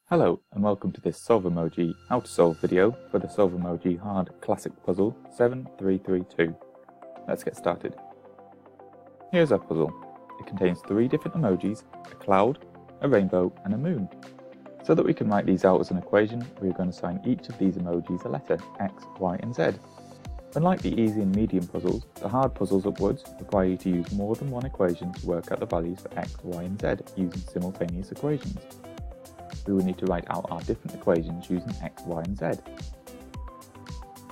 Hello and welcome to this Solvemoji how to solve video for the Solvemoji hard classic puzzle 7332. Let's get started. Here's our puzzle. It contains 3 different emojis, a cloud, a rainbow and a moon. So that we can write these out as an equation, we are going to assign each of these emojis a letter, x, y and z. Unlike the easy and medium puzzles, the hard puzzles upwards require you to use more than one equation to work out the values for x, y and z using simultaneous equations. We will need to write out our different equations using x, y and z.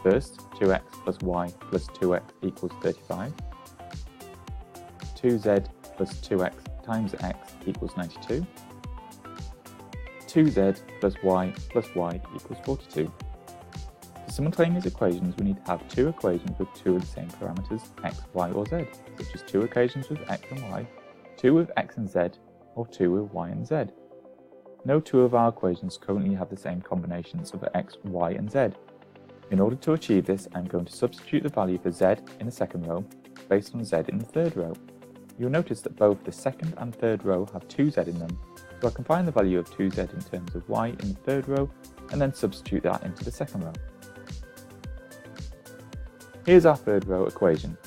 First, 2x plus y plus 2x equals 35. 2z plus 2x times x equals 92. 2z plus y equals 42. For simultaneous equations, we need to have 2 equations with 2 of the same parameters, x, y or z, such as 2 equations with x and y, 2 with x and z, or 2 with y and z. No 2 of our equations currently have the same combinations of x, y and z. In order to achieve this, I'm going to substitute the value for z in the second row based on z in the third row. You'll notice that both the second and third row have 2z in them, so I can find the value of 2z in terms of y in the third row and then substitute that into the second row. Here's our third row equation.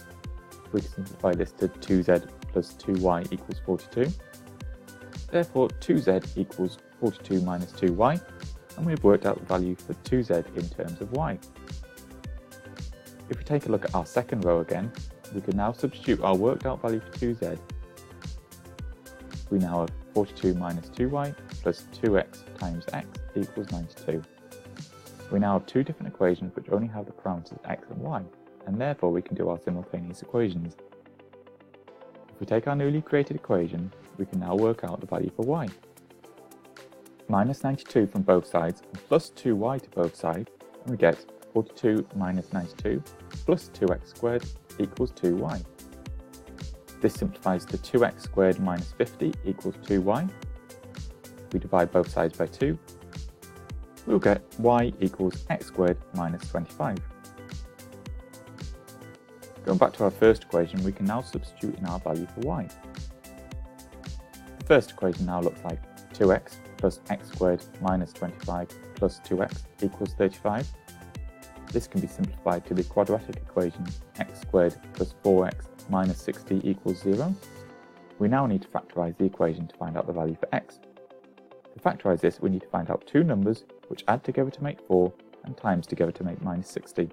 We can simplify this to 2z plus 2y equals 42. Therefore, 2z equals 42 minus 2y, and we have worked out the value for 2z in terms of y. If we take a look at our second row again, we can now substitute our worked out value for 2z. We now have 42 minus 2y plus 2x times x equals 92. We now have 2 different equations which only have the parameters x and y, and therefore we can do our simultaneous equations. If we take our newly created equation, we can now work out the value for y. Minus 92 from both sides and plus 2y to both sides, and we get 42 minus 92 plus 2x squared equals 2y. This simplifies to 2x squared minus 50 equals 2y. We divide both sides by 2. We'll get y equals x squared minus 25. Going back to our first equation, we can now substitute in our value for y. The first equation now looks like 2x plus x squared minus 25 plus 2x equals 35. This can be simplified to the quadratic equation x squared plus 4x minus 60 equals 0. We now need to factorise the equation to find out the value for x. To factorise this, we need to find out 2 numbers which add together to make 4 and times together to make minus 60.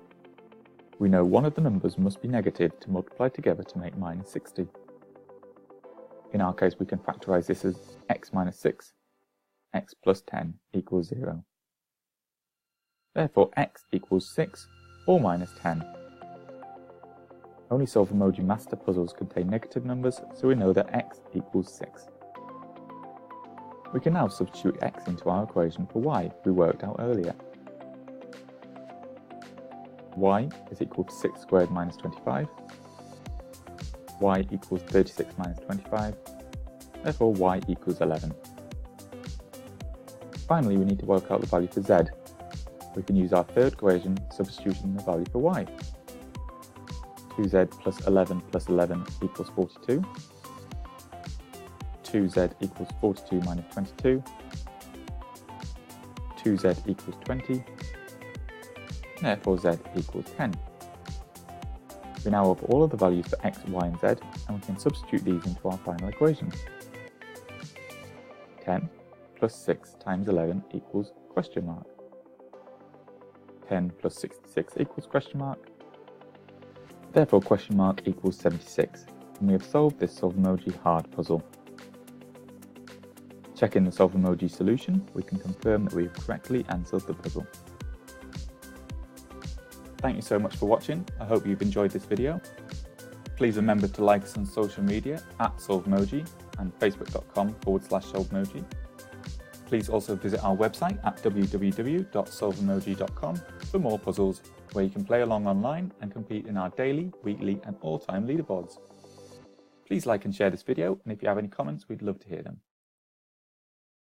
We know one of the numbers must be negative to multiply together to make minus 60. In our case, we can factorise this as x minus 6, x plus 10 equals 0. Therefore, x equals 6 or minus 10. Only Solvemoji master puzzles contain negative numbers, so we know that x equals 6. We can now substitute x into our equation for y we worked out earlier. Y is equal to 6 squared minus 25. Y equals 36 minus 25. Therefore, y equals 11. Finally, we need to work out the value for z. We can use our third equation, substituting the value for y. 2z plus 11 equals 42. 2z equals 42 minus 22. 2z equals 20. Therefore, z equals 10. We now have all of the values for x, y and z, and we can substitute these into our final equation. 10 plus 6 times 11 equals question mark. 10 plus 66 equals question mark. Therefore, question mark equals 76, and we have solved this Solvemoji hard puzzle. Checking the Solvemoji solution, we can confirm that we have correctly answered the puzzle. Thank you so much for watching. I hope you've enjoyed this video. Please remember to like us on social media at Solvemoji and facebook.com/Solvemoji. Please also visit our website at www.solvemoji.com for more puzzles where you can play along online and compete in our daily, weekly and all-time leaderboards. Please like and share this video, and if you have any comments, we'd love to hear them.